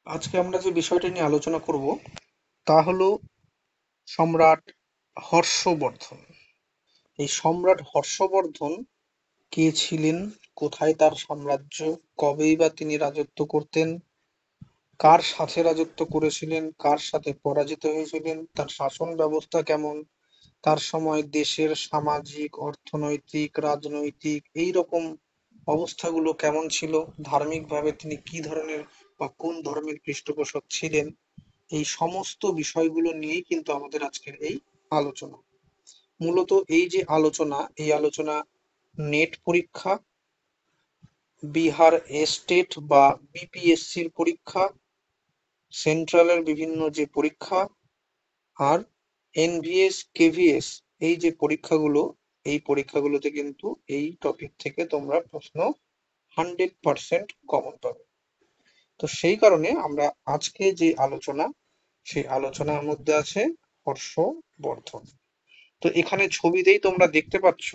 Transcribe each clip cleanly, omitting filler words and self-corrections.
আজকে আমরা যে বিষয়টা নিয়ে আলোচনা করব তা হলো সম্রাট হর্ষবর্ধন। এই সম্রাট হর্ষবর্ধন কে ছিলেন, কোথায় তার সাম্রাজ্য, কবেই বা তিনি রাজত্ব করতেন, কার সাথে রাজত্ব করেছিলেন, কার সাথে পরাজিত হয়েছিলেন, তার শাসন ব্যবস্থা কেমন, তার সময় দেশের সামাজিক, অর্থনৈতিক, রাজনৈতিক এই রকম অবস্থাগুলো কেমন ছিল, ধার্মিকভাবে তিনি কি ধরনের বা কোন ধর্মের পৃষ্ঠপোষক ছিলেন, এই সমস্ত বিষয়গুলো নিয়েই কিন্তু আমাদের আজকের এই আলোচনা। মূলত এই আলোচনা নেট পরীক্ষা, বিহার এস্টেট বা বিপিএসসির পরীক্ষা, সেন্ট্রালের বিভিন্ন যে পরীক্ষা, আর এনভিএস কেভিএস এই যে পরীক্ষাগুলো, এই পরীক্ষাগুলোতে কিন্তু এই টপিক থেকে তোমরা প্রশ্ন 100% কমন পাবে। তো সেই কারণে আমরা আজকে যে আলোচনা, সেই আলোচনার মধ্যে আছে হর্ষবর্ধন। তো এখানে ছবিতেই তোমরা দেখতে পাচ্ছ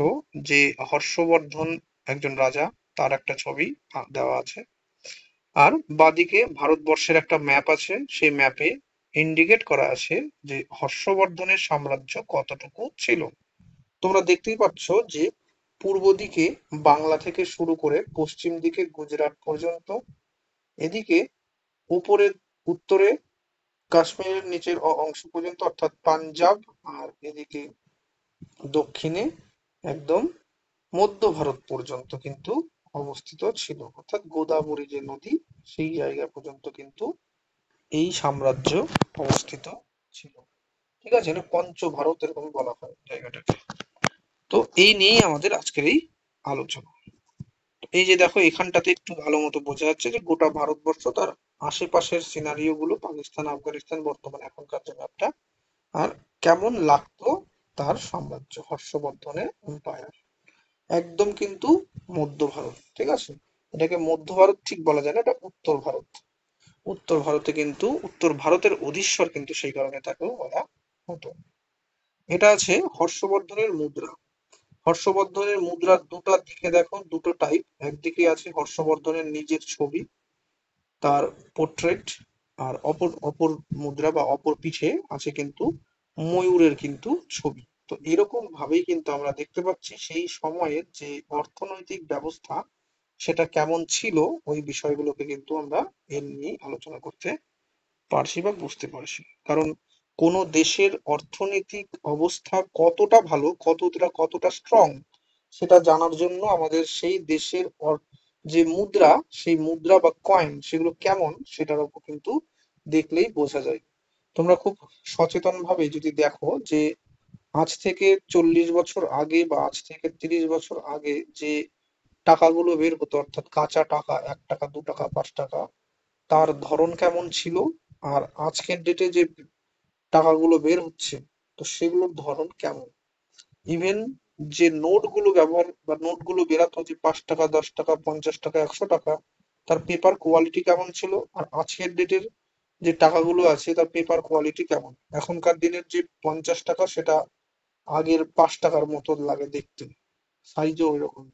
যে হর্ষবর্ধন একজন রাজা, তার একটা ছবি দেওয়া আছে। আর বাদিকে ভারতবর্ষের একটা ম্যাপ আছে, সেই ম্যাপে ইন্ডিকেট করা আছে যে হর্ষবর্ধনের সাম্রাজ্য কতটুকু ছিল। তোমরা দেখতেই পাচ্ছ যে পূর্ব দিকে বাংলা থেকে শুরু করে পশ্চিম দিকে গুজরাট পর্যন্ত, এদিকে উপরে উত্তরে কাশ্মীরের নিচের অংশ পর্যন্ত অর্থাৎ পাঞ্জাব, আর এদিকে দক্ষিণে একদম মধ্য ভারত পর্যন্ত কিন্তু অবস্থিত ছিল, অর্থাৎ গোদাবরী যে নদী সেই জায়গা পর্যন্ত কিন্তু এই সাম্রাজ্য অবস্থিত ছিল। ঠিক আছে, এটা পঞ্চভারত এরকম বলা হয় জায়গাটাকে। তো এই নিয়েই আমাদের আজকের এই আলোচনা। এই যে দেখো এখানটাতে একটু ভালো মতো বোঝা যাচ্ছে যে গোটা ভারতবর্ষ, তার আশেপাশের সিনারিও গুলো, পাকিস্তান, আফগানিস্তান, বর্তমান এখনকার যে ম্যাপটা, আর কেমন লাগতো তার সাম্রাজ্য, হর্ষবর্ধনের এম্পায়ার। একদম কিন্তু মধ্য ভারত, ঠিক আছে। এটাকে মধ্য ভারত ঠিক বলা যায় না, এটা উত্তর ভারত। উত্তর ভারতে কিন্তু উত্তর ভারতের অধীশ্বর কিন্তু সেই কারণে তাকেও বলা হতো। এটা আছে হর্ষবর্ধনের মুদ্রা। হর্ষবর্ধনের মুদ্রার দুটো দিকে দেখো, দুটো টাইপ। একদিকে আছে হর্ষবর্ধনের নিজের ছবি, তার পোর্ট্রেট, আর অপর অপর মুদ্রা বা অপর পিঠে আছে কিন্তু ময়ূরের কিন্তু ছবি। তো এরকম ভাবেই কিন্তু আমরা দেখতে পাচ্ছি সেই সময়ের যে অর্থনৈতিক ব্যবস্থা সেটা কেমন ছিল, ওই বিষয়গুলোকে কিন্তু আমরা এর নিয়ে আলোচনা করতে পারছি বা বুঝতে পারছি। কারণ কোন দেশের অর্থনৈতিক অবস্থা কতটা ভালো, কতটা স্ট্রং, সেটা জানার জন্য আমাদের সেই দেশের যে মুদ্রা, সেই মুদ্রা বা কয়েন সেগুলো কেমন সেটার উপর কিন্তু দেখলেই বোঝা যায়। তোমরা খুব সচেতন ভাবে যদি দেখো যে আজ থেকে 40 বছর আগে বা আজ থেকে 30 বছর আগে যে টাকাগুলো বের হতো, অর্থাৎ কাঁচা টাকা, 1 টাকা, 2 টাকা, 5 টাকা, তার ধরন কেমন ছিল, আর আজকের ডেটে যে টাকাগুলো বের হচ্ছে, তো সেগুলোর ধরন কেমন। ইভেন যে নোটগুলো ব্যবহার বা নোটগুলো বেরাতো, যে 5 টাকা, 10 টাকা, 50 টাকা, 100 টাকা, তার পেপার কোয়ালিটি কেমন ছিল, আর আজকের ডেটের যে টাকাগুলো আছে তার পেপার কোয়ালিটি কেমন। এখনকার দিনের যে 50 টাকা, সেটা আগের 5 টাকার মতো লাগে দেখতে, সাইজও ওই রকম।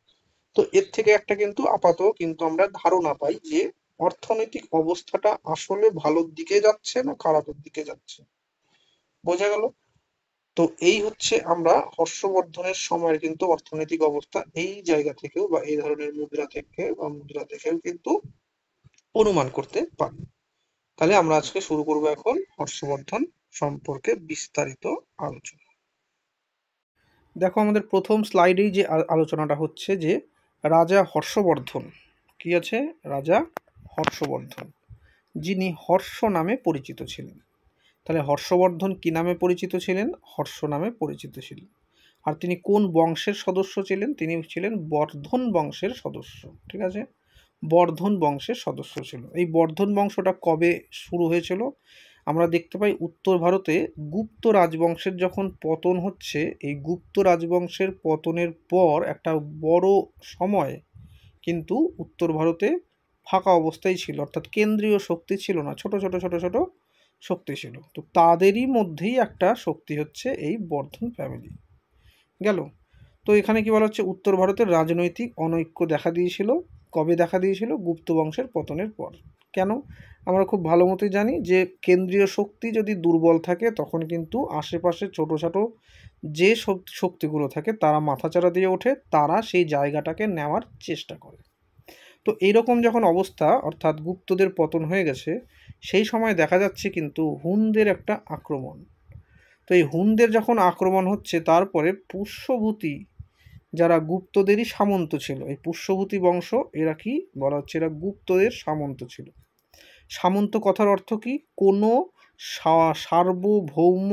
তো এর থেকে একটা কিন্তু আপাতত কিন্তু আমরা ধারণা পাই যে অর্থনৈতিক অবস্থাটা আসলে ভালোর দিকে যাচ্ছে না খারাপের দিকে যাচ্ছে। বোঝা গেল? তো এই হচ্ছে আমরা হর্ষবর্ধনের সময়ের কিন্তু অর্থনৈতিক অবস্থা এই জায়গা থেকেও বা এই ধরনের মুদ্রা থেকে বা মুদ্রা দেখেও কিন্তু অনুমান করতে পারি। তাহলে আমরা আজকে শুরু করব এখন হর্ষবর্ধন সম্পর্কে বিস্তারিত আলোচনা। দেখো আমাদের প্রথম স্লাইডেই যে আলোচনাটা হচ্ছে যে রাজা হর্ষবর্ধন কি আছে, রাজা হর্ষবর্ধন যিনি হর্ষ নামে পরিচিত ছিলেন। তাহলে হর্ষবর্ধন কি নামে পরিচিত ছিলেন? হর্ষ নামে পরিচিত ছিলেন। আর তিনি কোন বংশের সদস্য ছিলেন? তিনি ছিলেন বর্ধন বংশের সদস্য। ঠিক আছে, বর্ধন বংশের সদস্য ছিল। এই বর্ধন বংশটা কবে শুরু হয়েছিল? আমরা দেখতে পাই উত্তর ভারতে গুপ্ত রাজবংশের যখন পতন হচ্ছে, এই গুপ্ত রাজবংশের পতনের পর একটা বড় সময় কিন্তু উত্তর ভারতে ফাঁকা অবস্থায় ছিল, অর্থাৎ কেন্দ্রীয় শক্তি ছিল না, ছোট ছোট ছোট ছোট শক্তি ছিল। তো তাদেরই মধ্যেই একটা শক্তি হচ্ছে এই বর্ধন ফ্যামিলি। গেল। তো এখানে কি বলা হচ্ছে, উত্তর ভারতের রাজনৈতিক অনৈক্য দেখা দিয়েছিল। কবে দেখা দিয়েছিল? গুপ্ত বংশের পতনের পর। কেন? আমরা খুব ভালো মতোই জানি যে কেন্দ্রীয় শক্তি যদি দুর্বল থাকে তখন কিন্তু আশেপাশে ছোটো ছোটো যে শক্তিগুলো থাকে তারা মাথাচাড়া দিয়ে ওঠে, তারা সেই জায়গাটাকে নেওয়ার চেষ্টা করে। তো এইরকম যখন অবস্থা, অর্থাৎ গুপ্তদের পতন হয়ে গেছে, সেই সময় দেখা যাচ্ছে কিন্তু হুনদের একটা আক্রমণ। তো এই হুনদের যখন আক্রমণ হচ্ছে, তারপরে পুষ্যভূতি যারা গুপ্তদেরই সামন্ত ছিল, এই পুষ্যভূতি বংশ, এরা কি বলা হচ্ছে, এরা গুপ্তদের সামন্ত ছিল। সামন্ত কথার অর্থ কি? কোনো সার্বভৌম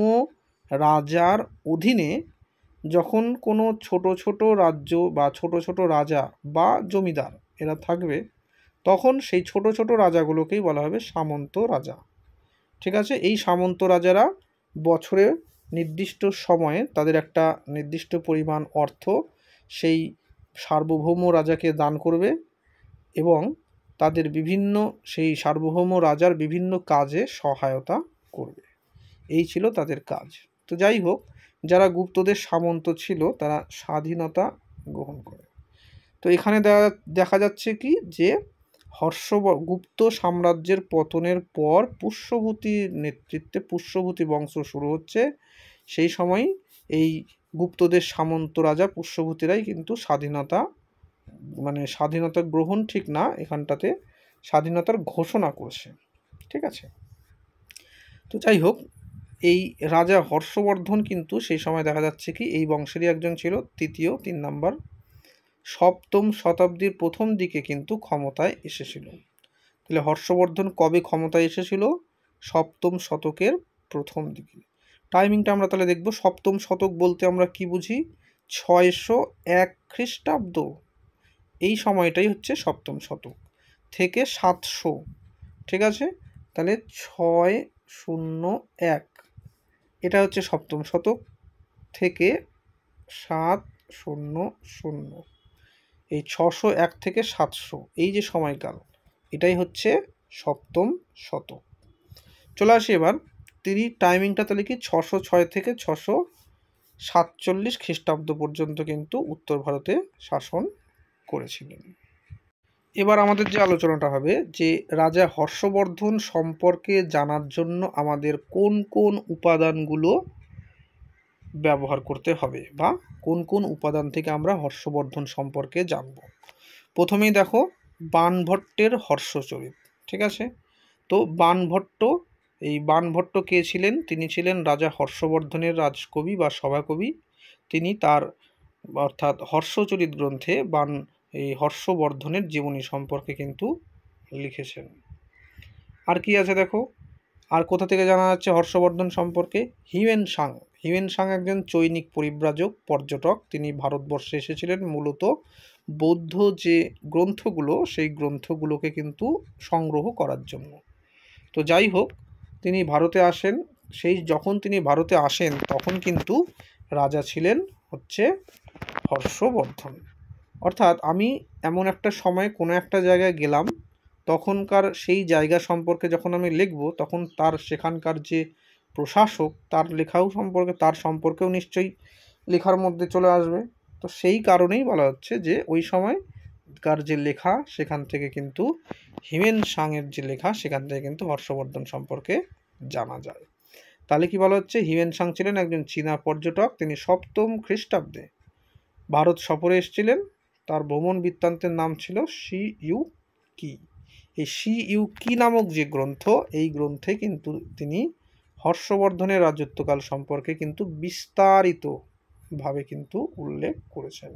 রাজার অধীনে যখন কোনো ছোট ছোট রাজ্য বা ছোট ছোট রাজা বা জমিদার এরা থাকবে, তখন সেই ছোট ছোট রাজাগুলোকেই বলা হবে সামন্ত রাজা। ঠিক আছে? এই সামন্ত রাজারা বছরের নির্দিষ্ট সময়ে তাদের একটা নির্দিষ্ট পরিমাণ অর্থ সেই সার্বভৌম রাজাকে দান করবে এবং তাদের বিভিন্ন সেই সার্বভৌম রাজার বিভিন্ন কাজে সহায়তা করবে। এই ছিল তাদের কাজ। তো যাই হোক, যারা গুপ্তদের সামন্ত ছিল তারা স্বাধীনতা গ্রহণ করে। তো এখানে দেখা যাচ্ছে কি যে গুপ্ত সাম্রাজ্যের পতনের পর পুষ্যভূতির নেতৃত্বে পুষ্যভূতি বংশ শুরু হচ্ছে। সেই সময় এই গুপ্তদের সামন্ত রাজা পুষ্যভূতিরাই কিন্তু স্বাধীনতা গ্রহণ ঠিক না, এখানটাতে স্বাধীনতার ঘোষণা করছে। ঠিক আছে? তো যাই হোক, এই রাজা হর্ষবর্ধন কিন্তু সেই সময় দেখা যাচ্ছে কি এই বংশেরই একজন ছিল, তিন নাম্বার সপ্তম শতাব্দীর প্রথম দিকে কিন্তু ক্ষমতায় এসেছিল। তাহলে হর্ষবর্ধন কবে ক্ষমতায় এসেছিল? সপ্তম শতকের প্রথম দিকে। টাইমিংটা আমরা তাহলে দেখব। সপ্তম শতক বলতে আমরা কি বুঝি? 601 খ্রিস্টাব্দ, এই সময়টাই হচ্ছে সপ্তম শতক, থেকে 700। ঠিক আছে? তাহলে 601 এটা হচ্ছে সপ্তম শতক, থেকে 700, এই 601 থেকে 700 এই যে সময়কাল, এটাই হচ্ছে সপ্তম শতক। চলে আসি এবার টাইমিংটা তাহলে কি 606 থেকে 647 খ্রিস্টাব্দ পর্যন্ত কিন্তু উত্তর ভারতে শাসন করেছিলেন। এবার আমাদের যে আলোচনাটা হবে যে রাজা হর্ষবর্ধন সম্পর্কে জানার জন্য আমাদের কোন কোন উপাদানগুলো ব্যবহার করতে হবে বা কোন কোন উপাদান থেকে আমরা হর্ষবর্ধন সম্পর্কে জানব। প্রথমেই দেখো বাণভট্টের হর্ষচরিত। ঠিক আছে? তো বাণভট্ট কে ছিলেন? তিনি ছিলেন রাজা হর্ষবর্ধনের রাজকবি বা সভাকবি। তিনি তার অর্থাৎ হর্ষচরিত গ্রন্থে এই হর্ষবর্ধনের জীবনী সম্পর্কে কিন্তু লিখেছেন। আর কি আছে দেখো, আর কোথা থেকে জানা যাচ্ছে হর্ষবর্ধন সম্পর্কে? হিউয়েন সাং একজন চৈনিক পরিব্রাজক পর্যটক। তিনি ভারতবর্ষে এসেছিলেন মূলত বৌদ্ধ যে গ্রন্থগুলো সেই গ্রন্থগুলোকে কিন্তু সংগ্রহ করার জন্য। তো যাই হোক, তিনি ভারতে আসেন। যখন তিনি ভারতে আসেন তখন কিন্তু রাজা ছিলেন হচ্ছে হর্ষবর্ধন। অর্থাৎ আমি এমন একটা সময় কোনো একটা জায়গায় গেলাম, তখনকার সেই জায়গা সম্পর্কে যখন আমি লিখব, তখন সেখানকার যে প্রশাসক তার সম্পর্কেও নিশ্চয়ই লেখার মধ্যে চলে আসবে। তো সেই কারণেই বলা হচ্ছে যে ওই সময়কার যে লেখা সেখান থেকে কিন্তু হিউয়েন সাংয়ের যে লেখা সেখান থেকে কিন্তু হর্ষবর্ধন সম্পর্কে জানা যায়। তাহলে কি বলা হচ্ছে? হিউয়েন সাং ছিলেন একজন চীনা পর্যটক। তিনি সপ্তম খ্রিস্টাব্দে ভারত সফরে এসেছিলেন। তার ভ্রমণ বৃত্তান্তের নাম ছিল শি ইউ কি। এই শি ইউ কি নামক যে গ্রন্থ, এই গ্রন্থে কিন্তু তিনি হর্ষবর্ধনের রাজত্বকাল সম্পর্কে কিন্তু বিস্তারিতভাবে কিন্তু উল্লেখ করেছেন।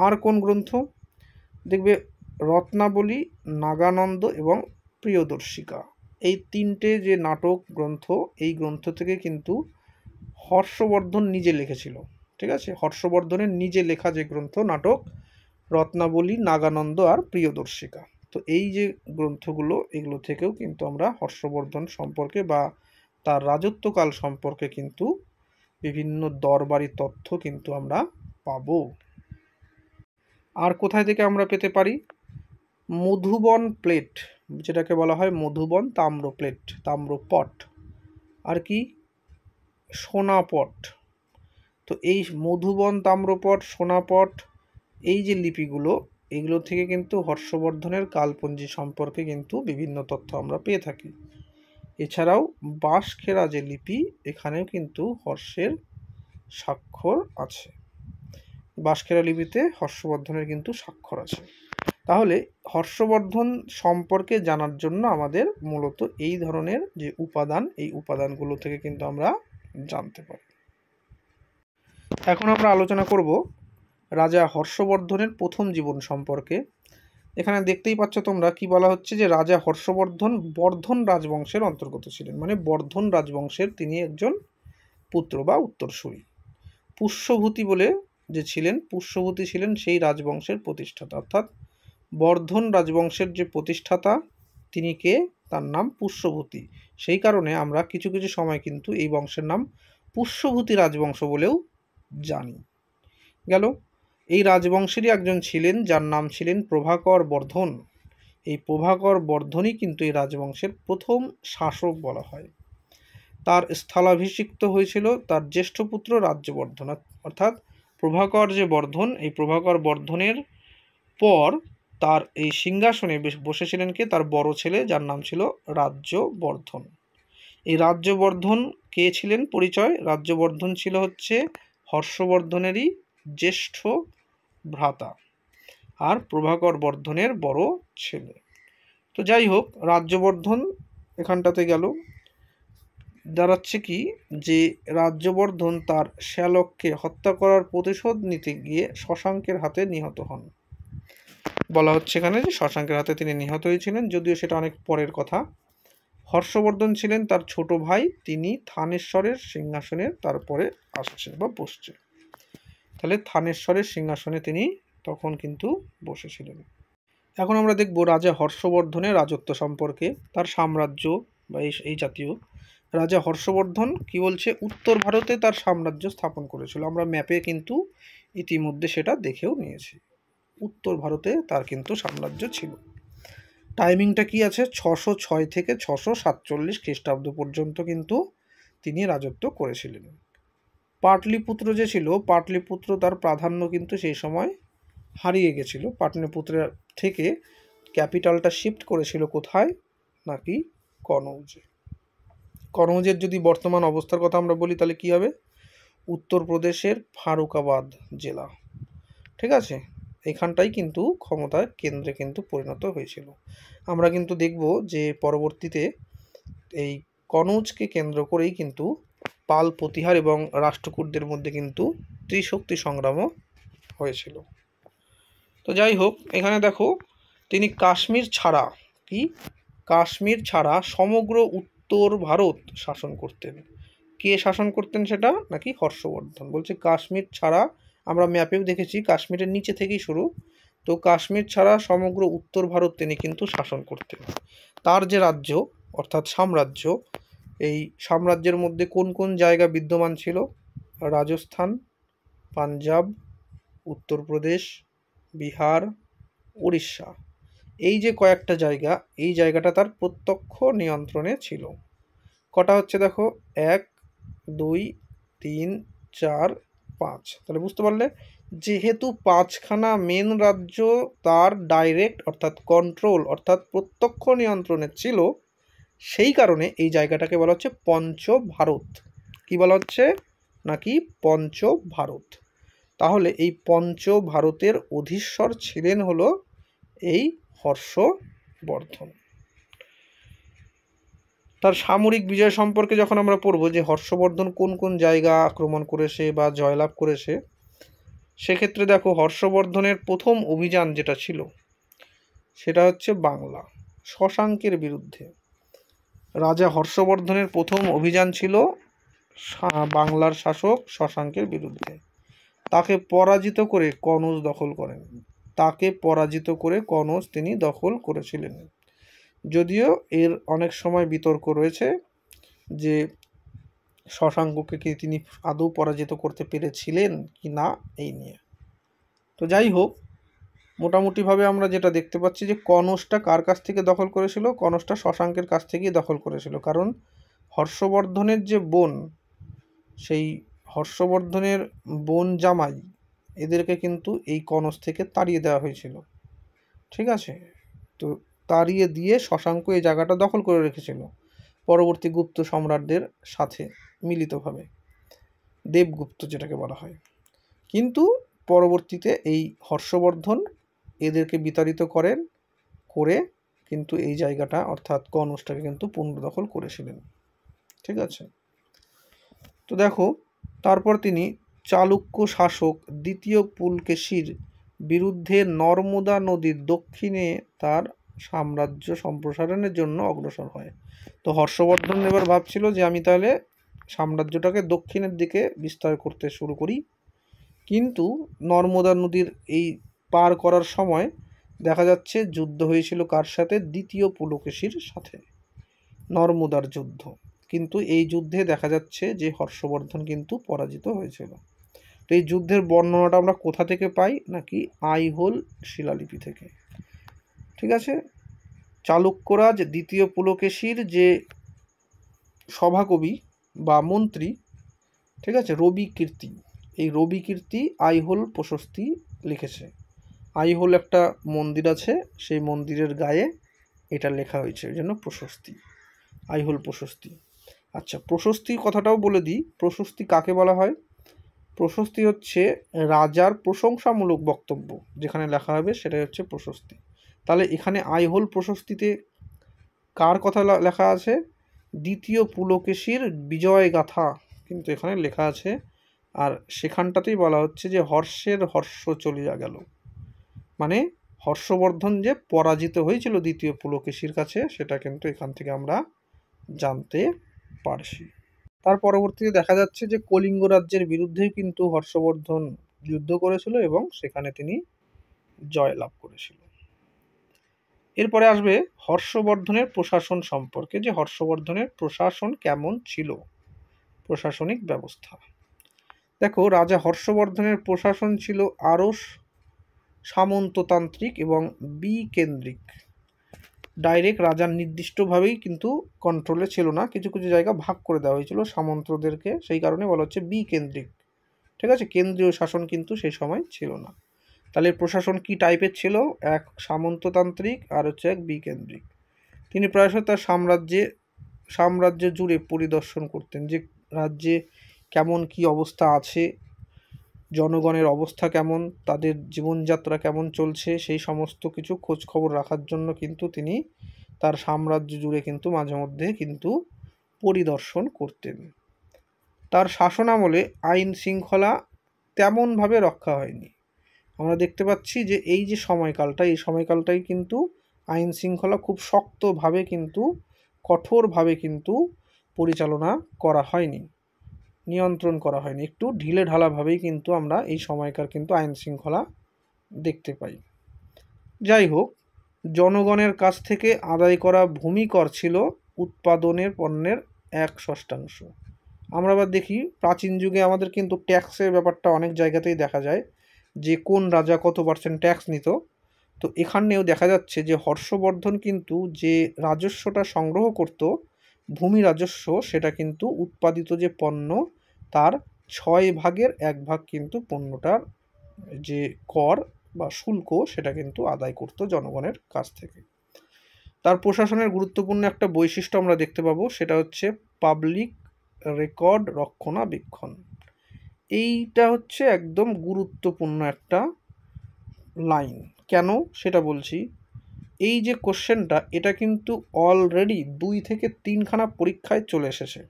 আর কোন গ্রন্থ দেখবে? রত্নাবলী, নাগানন্দ এবং প্রিয়দর্শিকা, এই তিনটে যে নাটক গ্রন্থ, এই গ্রন্থ থেকে কিন্তু হর্ষবর্ধন নিজে লিখেছিল। ঠিক আছে? হর্ষবর্ধনের নিজে লেখা যে গ্রন্থ নাটক, রত্নাবলী, নাগানন্দ আর প্রিয়দর্শিকা। তো এই যে গ্রন্থগুলো, এগুলো থেকেও কিন্তু আমরা হর্ষবর্ধন সম্পর্কে বা তার রাজত্বকাল সম্পর্কে কিন্তু বিভিন্ন দরবারি তথ্য কিন্তু আমরা পাবো। আর কোথায় থেকে আমরা পেতে পারি? মধুবন প্লেট, যেটাকে বলা হয় মধুবন তাম্রপট। আর কি? সোনাপট। তো এই মধুবন, তাম্রপট, সোনাপট, এই যে লিপিগুলো, এগুলো থেকে কিন্তু হর্ষবর্ধনের কালপঞ্জি সম্পর্কে কিন্তু বিভিন্ন তথ্য আমরা পেয়ে থাকি। এছাড়াও বাঁশখেড়া যে লিপি, এখানেও কিন্তু হর্ষের স্বাক্ষর আছে। বাঁশখেড়া লিপিতে হর্ষবর্ধনের কিন্তু স্বাক্ষর আছে। তাহলে হর্ষবর্ধন সম্পর্কে জানার জন্য আমাদের মূলত এই ধরনের যে উপাদান, এই উপাদানগুলো থেকে কিন্তু আমরা জানতে পারি। এখন আমরা আলোচনা করব রাজা হর্ষবর্ধনের প্রথম জীবন সম্পর্কে। এখানে দেখতেই পাচ্ছ তোমরা কি বলা হচ্ছে, যে রাজা হর্ষবর্ধন বর্ধন রাজবংশের অন্তর্গত ছিলেন, মানে বর্ধন রাজবংশের তিনি একজন পুত্র বা উত্তরসূরি। পুষ্যভূতি বলে যে ছিলেন, পুষ্যভূতি ছিলেন সেই রাজবংশের প্রতিষ্ঠাতা, অর্থাৎ বর্ধন রাজবংশের যে প্রতিষ্ঠাতা তিনি কে, তার নাম পুষ্যভূতি। সেই কারণে আমরা কিছু কিছু সময় কিন্তু এই বংশের নাম পুষ্যভূতি রাজবংশ বলেও জানি। গেল, এই রাজবংশেরই একজন ছিলেন যার নাম ছিলেন প্রভাকর বর্ধন। এই প্রভাকর বর্ধনই কিন্তু এই রাজবংশের প্রথম শাসক বলা হয়। তার স্থলাভিষিক্ত হয়েছিল তার জ্যেষ্ঠ পুত্র রাজ্যবর্ধন, অর্থাৎ প্রভাকর যে বর্ধন, এই প্রভাকর বর্ধনের পর তার এই সিংহাসনে বসেছিলেন কে, তার বড় ছেলে যার নাম ছিল রাজ্যবর্ধন। এই রাজ্যবর্ধন কে ছিলেন পরিচয়, রাজ্যবর্ধন ছিল হচ্ছে হর্ষবর্ধনেরই জ্যেষ্ঠ ভ্রাতা আর প্রভাকর বর্ধনের বড় ছেলে। তো যাই হোক, রাজ্যবর্ধন এখানটাতে গেল, দাঁড়াচ্ছে কি যে রাজ্যবর্ধন তার শ্যালককে হত্যা করার প্রতিশোধ নিতে গিয়ে শশাঙ্কের হাতে নিহত হন। বলা হচ্ছে এখানে যে শশাঙ্কের হাতে তিনি নিহত হয়েছিলেন, যদিও সেটা অনেক পরের কথা। হর্ষবর্ধন ছিলেন তার ছোট ভাই, তিনি থানেশ্বরের সিংহাসনে তারপরে আসছে বা বসছে। তাহলে থানেশ্বরের সিংহাসনে তিনি তখন কিন্তু বসেছিলেন। এখন আমরা দেখব রাজা হর্ষবর্ধনের রাজত্ব সম্পর্কে, তার সাম্রাজ্য বা এই জাতীয়। রাজা হর্ষবর্ধন কি বলছে, উত্তর ভারতে তার সাম্রাজ্য স্থাপন করেছিল। আমরা ম্যাপে কিন্তু ইতিমধ্যে সেটা দেখেও নিয়েছি, উত্তর ভারতে তার কিন্তু সাম্রাজ্য ছিল। টাইমিংটা কি আছে, 606 থেকে 647 খ্রিস্টাব্দ পর্যন্ত কিন্তু তিনি রাজত্ব করেছিলেন। পাটলিপুত্র যে ছিল, পাটলিপুত্র তার প্রাধান্য কিন্তু সেই সময় হারিয়ে গেছিল। পাটলিপুত্রের থেকে ক্যাপিটালটা শিফট করেছিল কোথায়, নাকি কনৌজে। কনৌজের যদি বর্তমান অবস্থার কথা আমরা বলি তাহলে কি হবে, উত্তরপ্রদেশের ফারুকাবাদ জেলা। ঠিক আছে, এখানটাই কিন্তু ক্ষমতার কেন্দ্রে কিন্তু পরিণত হয়েছিল। আমরা কিন্তু দেখব যে পরবর্তীতে এই কনৌজকে কেন্দ্র করেই কিন্তু পাল প্রতিহার এবং রাষ্ট্রকূটদের মধ্যে কিন্তু ত্রিশক্তি সংগ্রামও হয়েছিল। তো যাই হোক, এখানে দেখো তিনি কাশ্মীর ছাড়া কাশ্মীর ছাড়া সমগ্র উত্তর ভারত শাসন করতেন। কে শাসন করতেন সেটা, নাকি হর্ষবর্ধন। বলছে কাশ্মীর ছাড়া, আমরা ম্যাপেও দেখেছি কাশ্মীরের নিচে থেকেই শুরু, তো কাশ্মীর ছাড়া সমগ্র উত্তর ভারত তিনি কিন্তু শাসন করতেন। তার যে রাজ্য অর্থাৎ সাম্রাজ্য, এই সাম্রাজ্যের মধ্যে কোন কোন জায়গা বিদ্যমান ছিল, রাজস্থান, পাঞ্জাব, উত্তরপ্রদেশ, বিহার, উড়িষ্যা, এই যে কয়েকটা জায়গা, এই জায়গাটা তার প্রত্যক্ষ নিয়ন্ত্রণে ছিল। কটা হচ্ছে দেখো, 1, 2, 3, 4, 5। তাহলে বুঝতে পারলে, যেহেতু 5খানা মেন রাজ্য তার ডাইরেক্ট অর্থাৎ কন্ট্রোল অর্থাৎ প্রত্যক্ষ নিয়ন্ত্রণে ছিল, সেই কারণে এই জায়গাটাকে বলা হচ্ছে পঞ্চভারত। কি বলা হচ্ছে, নাকি পঞ্চভারত। তাহলে এই পঞ্চভারতের অধীশ্বর ছিলেন হলো এই হর্ষবর্ধন। তার সামরিক বিজয় সম্পর্কে যখন আমরা পড়ব, যে হর্ষবর্ধন কোন কোন জায়গা আক্রমণ করেছে বা জয়লাভ করেছে, সেক্ষেত্রে দেখো হর্ষবর্ধনের প্রথম অভিযান যেটা ছিল সেটা হচ্ছে বাংলা, শশাঙ্কের বিরুদ্ধে। রাজা হর্ষবর্ধনের প্রথম অভিযান ছিল বাংলার শাসক শশাঙ্কের বিরুদ্ধে। তাকে পরাজিত করে কনৌজ দখল করেন, তিনি দখল করেছিলেন। যদিও এর অনেক সময় বিতর্ক রয়েছে যে শশাঙ্ককে কি তিনি আদৌ পরাজিত করতে পেরেছিলেন কি না, এই নিয়ে। তো যাই হোক, মোটামুটিভাবে আমরা যেটা দেখতে পাচ্ছি যে কনৌজটা কার কাছ থেকে দখল করেছিল, কনৌজটা শশাঙ্কের কাছ থেকেই দখল করেছিল। কারণ হর্ষবর্ধনের যে বোন, সেই হর্ষবর্ধনের বোন জামাই, এদেরকে কিন্তু এই কনৌজ থেকে তাড়িয়ে দেওয়া হয়েছিল। ঠিক আছে। তো তাড়িয়ে দিয়ে শশাঙ্ক এই জায়গাটা দখল করে রেখেছিল পরবর্তী গুপ্ত সম্রাটদের সাথে মিলিতভাবে, দেবগুপ্ত যেটাকে বলা হয়। কিন্তু পরবর্তীতে এই হর্ষবর্ধন এদেরকে বিতাড়িত করে কিন্তু এই জায়গাটা অর্থাৎ কনৌজটাকে কিন্তু পুনর্দখল করেছিলেন। ঠিক আছে। তো দেখো, তারপর তিনি চালুক্য শাসক দ্বিতীয় পুলকেশীর বিরুদ্ধে নর্মদা নদীর দক্ষিণে তার সাম্রাজ্য সম্প্রসারণের জন্য অগ্রসর হয়। তো হর্ষবর্ধন এবার ভাবছিল যে আমি তাহলে সাম্রাজ্যটাকে দক্ষিণের দিকে বিস্তার করতে শুরু করি, কিন্তু নর্মদা নদীর এই পার করার সময় দেখা যাচ্ছে যুদ্ধ হয়েছিল কার সাথে? দ্বিতীয় পুলকেশীর সাথে, নর্মদার যুদ্ধ। কিন্তু এই যুদ্ধে দেখা যাচ্ছে যে হর্ষবর্ধন কিন্তু পরাজিত হয়েছিল। তো এই যুদ্ধের বর্ণনাটা আমরা কোথা থেকে পাই? নাকি আইহোল শিলালিপি থেকে। ঠিক আছে। চালুক্যরাজ দ্বিতীয় পুলকেশীর যে সভাকবি বা মন্ত্রী, ঠিক আছে, রবি কীর্তি, এই রবি কীর্তি আইহোল প্রশস্তি লিখেছে। আইহোল একটা মন্দির আছে, সেই মন্দিরের গায়ে এটা লেখা হয়েছে, ওই জন্য প্রশস্তি, আইহোল প্রশস্তি। আচ্ছা, প্রশস্তি কথাটাও বলে দিই, প্রশস্তি কাকে বলা হয়? প্রশস্তি হচ্ছে রাজার প্রশংসামূলক বক্তব্য যেখানে লেখা হবে সেটাই হচ্ছে প্রশস্তি। তাহলে এখানে আইহোল প্রশস্তিতে কার কথা লেখা আছে? দ্বিতীয় পুলকেশীর বিজয় গাথা কিন্তু এখানে লেখা আছে। আর সেখানটাতেই বলা হচ্ছে যে হর্ষের হর্ষ চলিয়া গেল, মানে হর্ষবর্ধন যে পরাজিত হয়েছিল দ্বিতীয় পুলকেশীর কাছে, সেটা কিন্তু এখান থেকে আমরা জানতে পারছি। তার পরবর্তীতে দেখা যাচ্ছে যে কলিঙ্গ রাজ্যের বিরুদ্ধে কিন্তু হর্ষবর্ধন যুদ্ধ করেছিল এবং সেখানে তিনি জয়লাভ করেছিল। এরপরে আসবে হর্ষবর্ধনের প্রশাসন সম্পর্কে, যে হর্ষবর্ধনের প্রশাসন কেমন ছিল, প্রশাসনিক ব্যবস্থা। দেখো, রাজা হর্ষবর্ধনের প্রশাসন ছিল আরস সামন্ততান্ত্রিক এবং বিকেন্দ্রিক। ডাইরেক্ট রাজার নির্দিষ্টভাবেই কিন্তু কন্ট্রোলে ছিল না, কিছু কিছু জায়গা ভাগ করে দেওয়া হয়েছিল সামন্তদেরকে, সেই কারণে বলা হচ্ছে বিকেন্দ্রিক। ঠিক আছে, কেন্দ্রীয় শাসন কিন্তু সেই সময় ছিল না। তাহলে প্রশাসন কি টাইপের ছিল? এক সামন্ততান্ত্রিক আর হচ্ছে এক বিকেন্দ্রিক। তিনি প্রায়শই তার সাম্রাজ্য জুড়ে পরিদর্শন করতেন, যে রাজ্যে কেমন কি অবস্থা আছে, জনগণের অবস্থা কেমন, তাদের জীবনযাত্রা কেমন চলছে, সেই সমস্ত কিছু খোঁজ খবর রাখার জন্য কিন্তু তিনি তার সাম্রাজ্য জুড়ে কিন্তু মাঝে মধ্যে কিন্তু পরিদর্শন করতেন। তার শাসনামলে আইন শৃঙ্খলা তেমনভাবে রক্ষা হয়নি। আমরা দেখতে পাচ্ছি যে এই যে সময়কালটা, এই সময়কালটাই কিন্তু আইন শৃঙ্খলা খুব শক্তভাবে কিন্তু কঠোরভাবে কিন্তু পরিচালনা করা হয়নি, নিয়ন্ত্রণ করা হয়নি, একটু ঢিলে ঢালাভাবেই কিন্তু আমরা এই সময়কার কিন্তু আইন শৃঙ্খলা দেখতে পাই। যাই হোক, জনগণের কাছ থেকে আদায় করা ভূমি কর ছিল উৎপাদনের পণ্যের 1/6। আমরা আবার দেখি প্রাচীন যুগে আমাদের কিন্তু ট্যাক্সের ব্যাপারটা অনেক জায়গাতেই দেখা যায় যে কোন রাজা কত পার্সেন্ট ট্যাক্স নিত। তো এখানেও দেখা যাচ্ছে যে হর্ষবর্ধন কিন্তু যে রাজস্বটা সংগ্রহ করত, ভূমি রাজস্ব, সেটা কিন্তু উৎপাদিত যে পণ্য তার 1/6 কিন্তু পণ্যটার যে কর বা শুল্ক সেটা কিন্তু আদায় করত জনগণের কাছ থেকে। তার প্রশাসনের গুরুত্বপূর্ণ একটা বৈশিষ্ট্য আমরা দেখতে পাবো, সেটা হচ্ছে পাবলিক রেকর্ড রক্ষণাবেক্ষণ। এইটা হচ্ছে একদম গুরুত্বপূর্ণ একটা লাইন। কেন সেটা বলছি, এই যে কোশ্চেনটা, এটা কিন্তু অলরেডি 2 থেকে 3খানা পরীক্ষায় চলে এসেছে।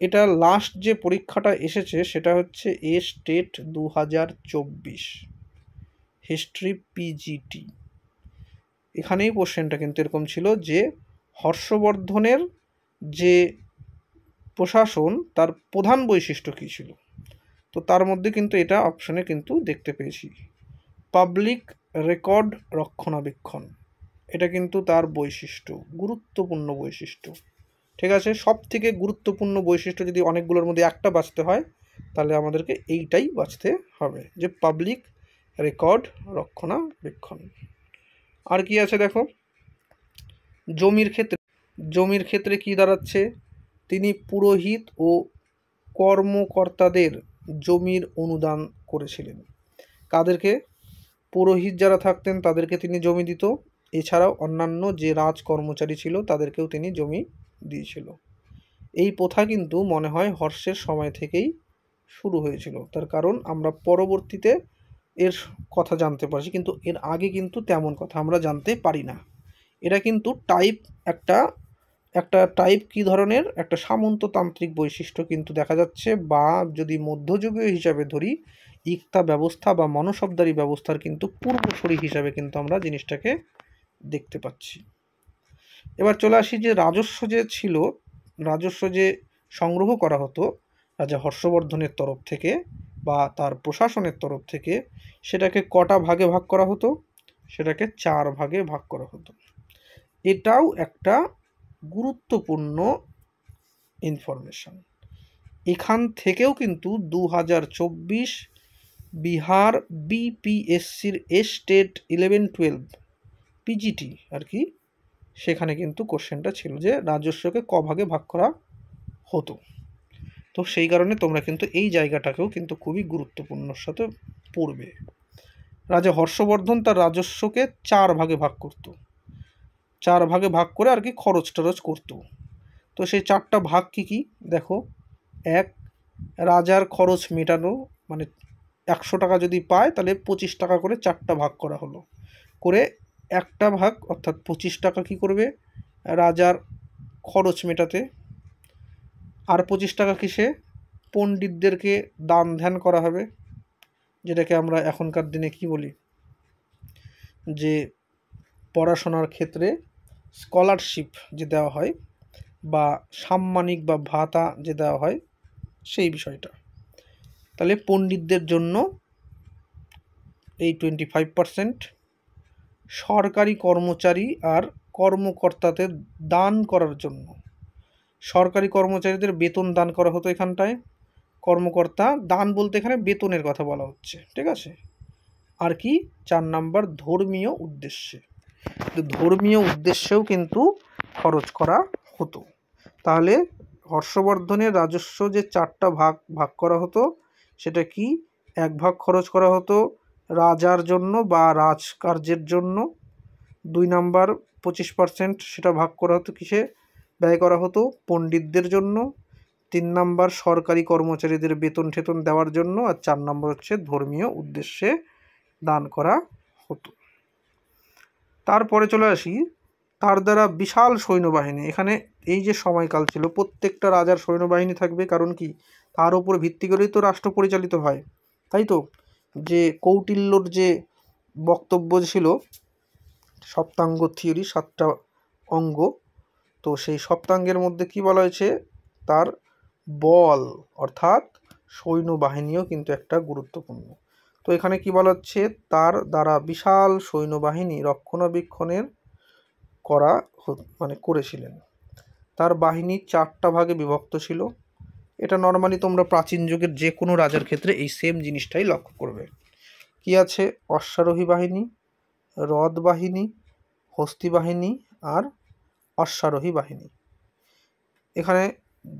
এটা লাস্ট যে পরীক্ষাটা এসেছে সেটা হচ্ছে স্টেট 2024 হিস্ট্রি পিজিটি। এখানেই কোশ্চেনটা কিন্তু এরকম ছিল যে হর্ষবর্ধনের যে প্রশাসন তার প্রধান বৈশিষ্ট্য কী ছিল। তো তার মধ্যে কিন্তু এটা অপশনে কিন্তু দেখতে পেয়েছি, পাবলিক রেকর্ড রক্ষণাবেক্ষণ, এটা কিন্তু তার বৈশিষ্ট্য, গুরুত্বপূর্ণ বৈশিষ্ট্য। ঠিক আছে, সব থেকে গুরুত্বপূর্ণ বৈশিষ্ট্য যদি অনেকগুলোর মধ্যে একটা বাছতে হয় তাহলে আমাদেরকে এইটাই বাছতে হবে, যে পাবলিক রেকর্ড রক্ষণাবেক্ষণ। আর কি আছে দেখো, জমির ক্ষেত্রে কি দাঁড়াচ্ছে, তিনি পুরোহিত ও কর্মকর্তাদের জমির অনুদান করেছিলেন। কাদেরকে? পুরোহিত যারা থাকতেন তাদেরকে তিনি জমি দিত, এছাড়াও অন্যান্য যে রাজ কর্মচারী ছিল তাদেরকেও তিনি জমি দিয়েছিল। এই প্রথা কিন্তু মনে হয় হর্ষের সময় থেকেই শুরু হয়েছিল, তার কারণ আমরা পরবর্তীতে এর কথা জানতে পারছি, কিন্তু এর আগে কিন্তু তেমন কথা আমরা জানতে পারি না। এটা কিন্তু একটা টাইপ কী ধরনের একটা সামন্ততান্ত্রিক বৈশিষ্ট্য কিন্তু দেখা যাচ্ছে, বা যদি মধ্যযুগীয় হিসাবে ধরি ইক্তা ব্যবস্থা বা মনসবদারি ব্যবস্থার কিন্তু পূর্বসূরি হিসাবে কিন্তু আমরা জিনিসটাকে দেখতে পাচ্ছি। এবার চলে আসি যে রাজস্ব যে সংগ্রহ করা হতো রাজা হর্ষবর্ধনের তরফ থেকে বা তার প্রশাসনের তরফ থেকে, সেটাকে কটা ভাগে ভাগ করা হতো? সেটাকে 4 ভাগে ভাগ করা হতো। এটাও একটা গুরুত্বপূর্ণ ইনফরমেশন। এখান থেকেও কিন্তু 2024 বিহার বিপিএসসির স্টেট 11-12 পিজিটি আর কি, সেখানে কিন্তু কোশ্চেনটা ছিল যে রাজস্বকে ক ভাগে ভাগ করা হতো। তো সেই কারণে তোমরা কিন্তু এই জায়গাটাকেও কিন্তু খুবই গুরুত্বপূর্ণর সাথে পড়বে। রাজা হর্ষবর্ধন তার রাজস্বকে 4 ভাগে ভাগ করত, 4 ভাগে ভাগ করে আর কি খরচ টরচ করতো। তো সেই 4টা ভাগ কি কি দেখো। 1, রাজার খরচ মেটানো, মানে 100 টাকা যদি পায় তাহলে 25 টাকা করে 4টা ভাগ করা হলো, করে একটা ভাগ অর্থাৎ 25 টাকা কি করবে রাজার খরচ মেটাতে, আর 25 টাকা কিসে পণ্ডিতদেরকে দান ধ্যান করা হবে, যেটাকে আমরা এখনকার দিনে কি বলি যে পড়াশোনার ক্ষেত্রে স্কলারশিপ যে দেওয়া হয় বা সাম্মানিক বা ভাতা যে দেওয়া হয় সেই বিষয়টা। তাহলে পণ্ডিতদের জন্য এই 25%, সরকারি কর্মচারী আর কর্মকর্তাদের দান করার জন্য, সরকারি কর্মচারীদের বেতন দান করা হতো এখানটায়, কর্মকর্তা দান বলতে এখানে বেতনের কথা বলা হচ্ছে, ঠিক আছে। আর কি 4 নাম্বার ধর্মীয় উদ্দেশ্যে, ধর্মীয় উদ্দেশ্যেও কিন্তু খরচ করা হতো। তাহলে হর্ষবর্ধনের রাজস্ব যে 4টা ভাগ করা হতো, সেটা কি 1 ভাগ খরচ করা হতো রাজার জন্য বা রাজকার্যের জন্য, 2 নাম্বার 25% সেটা ভাগ করা হতো কিসে ব্যয় করা হতো পণ্ডিতদের জন্য, 3 নাম্বার সরকারি কর্মচারীদের বেতন ঠেতন দেওয়ার জন্য, আর 4 নাম্বার হচ্ছে ধর্মীয় উদ্দেশ্যে দান করা হতো। তারপরে চলে আসি তার দ্বারা বিশাল সৈন্যবাহিনী। এখানে এই যে সময়কাল ছিল প্রত্যেকটা রাজার সৈন্যবাহিনী থাকবে, কারণ কি তার উপর ভিত্তি করেই তো রাষ্ট্র পরিচালিত হয়, তাই তো। যে কৌটিল্যর যে বক্তব্য ছিল সপ্তাঙ্গ থিওরি, 7টা অঙ্গ, তো সেই সপ্তাঙ্গের মধ্যে কি বলা হয়েছে তার বল অর্থাৎ সৈন্যবাহিনীও কিন্তু একটা গুরুত্বপূর্ণ। তো এখানে কি বলা হচ্ছে তার দ্বারা বিশাল সৈন্যবাহিনী রক্ষণাবেক্ষণের করেছিলেন। তার বাহিনী 4টা ভাগে বিভক্ত ছিল। এটা নর্মালি তোমরা প্রাচীন যুগের যে কোনো রাজার ক্ষেত্রে এই সেম জিনিসটাই লক্ষ্য করবে। কি আছে অশ্বারোহী বাহিনী, রথ বাহিনী, হস্তি বাহিনী আর অশ্বারোহী বাহিনী। এখানে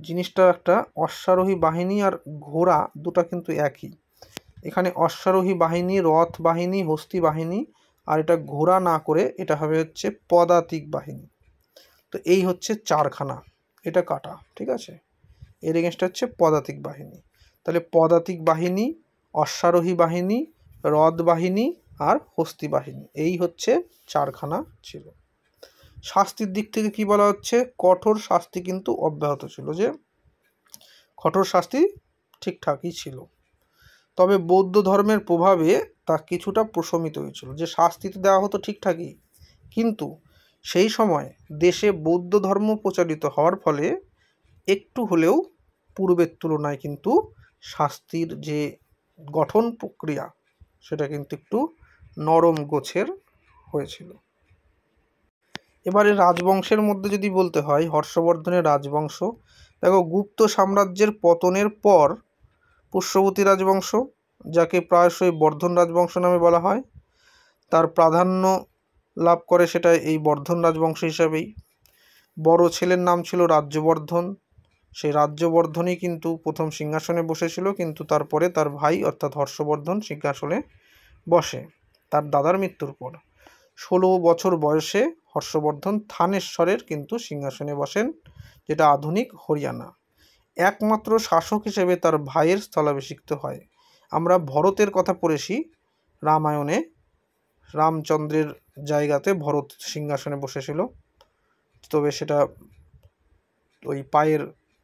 জিনিসটা একটা অশ্বারোহী বাহিনী আর ঘোড়া দুটা কিন্তু একই। এখানে অশ্বারোহী বাহিনী, রথ বাহিনী, হস্তি বাহিনী, আর এটা ঘোড়া না করে এটা হবে হচ্ছে পদাতিক বাহিনী। তো এই হচ্ছে 4খানা, এটা কাটা, ঠিক আছে। এর এগেনস্টটা হচ্ছে পদাতিক বাহিনী। তাহলে পদাতিক বাহিনী, অশ্বারোহী বাহিনী, রথ বাহিনী আর হস্তি বাহিনী, এই হচ্ছে 4খানা ছিল। শাস্তির দিক থেকে কি বলা হচ্ছে কঠোর শাস্তি কিন্তু অব্যাহত ছিল, যে কঠোর শাস্তি ঠিকঠাকই ছিল, তবে বৌদ্ধ ধর্মের প্রভাবে তা কিছুটা প্রশমিত হয়েছিল। যে শাস্তি তো দেওয়া হতো ঠিকঠাকই, কিন্তু সেই সময় দেশে বৌদ্ধ ধর্ম প্রচারিত হওয়ার ফলে একটু হলেও পূর্বের তুলনায় কিন্তু শাস্তির যে গঠন প্রক্রিয়া সেটা কিন্তু একটু নরম গোছের হয়েছিল। এবারে রাজবংশের মধ্যে যদি বলতে হয় হর্ষবর্ধনের রাজবংশ, দেখো গুপ্ত সাম্রাজ্যের পতনের পর পুষ্যবতী রাজবংশ, যাকে প্রায়শই বর্ধন রাজবংশ নামে বলা হয়, তার প্রাধান্য লাভ করে সেটা এই বর্ধন রাজবংশ হিসাবেই। বড় ছেলের নাম ছিল রাজ্যবর্ধন, সেই রাজ্যবর্ধনই কিন্তু প্রথম সিংহাসনে বসেছিল, কিন্তু তারপরে তার ভাই অর্থাৎ হর্ষবর্ধন সিংহাসনে বসে। তার দাদার মৃত্যুর পর 16 বছর বয়সে হর্ষবর্ধন থানেশ্বরের কিন্তু সিংহাসনে বসেন, যেটা আধুনিক হরিয়ানা। একমাত্র শাসক হিসেবে তার ভাইয়ের স্থলাভিষিক্ত হয়। আমরা ভরতের কথা পড়েছি রামায়ণে, রামচন্দ্রের জায়গাতে ভরত সিংহাসনে বসেছিল, তবে সেটা ওই পায়ের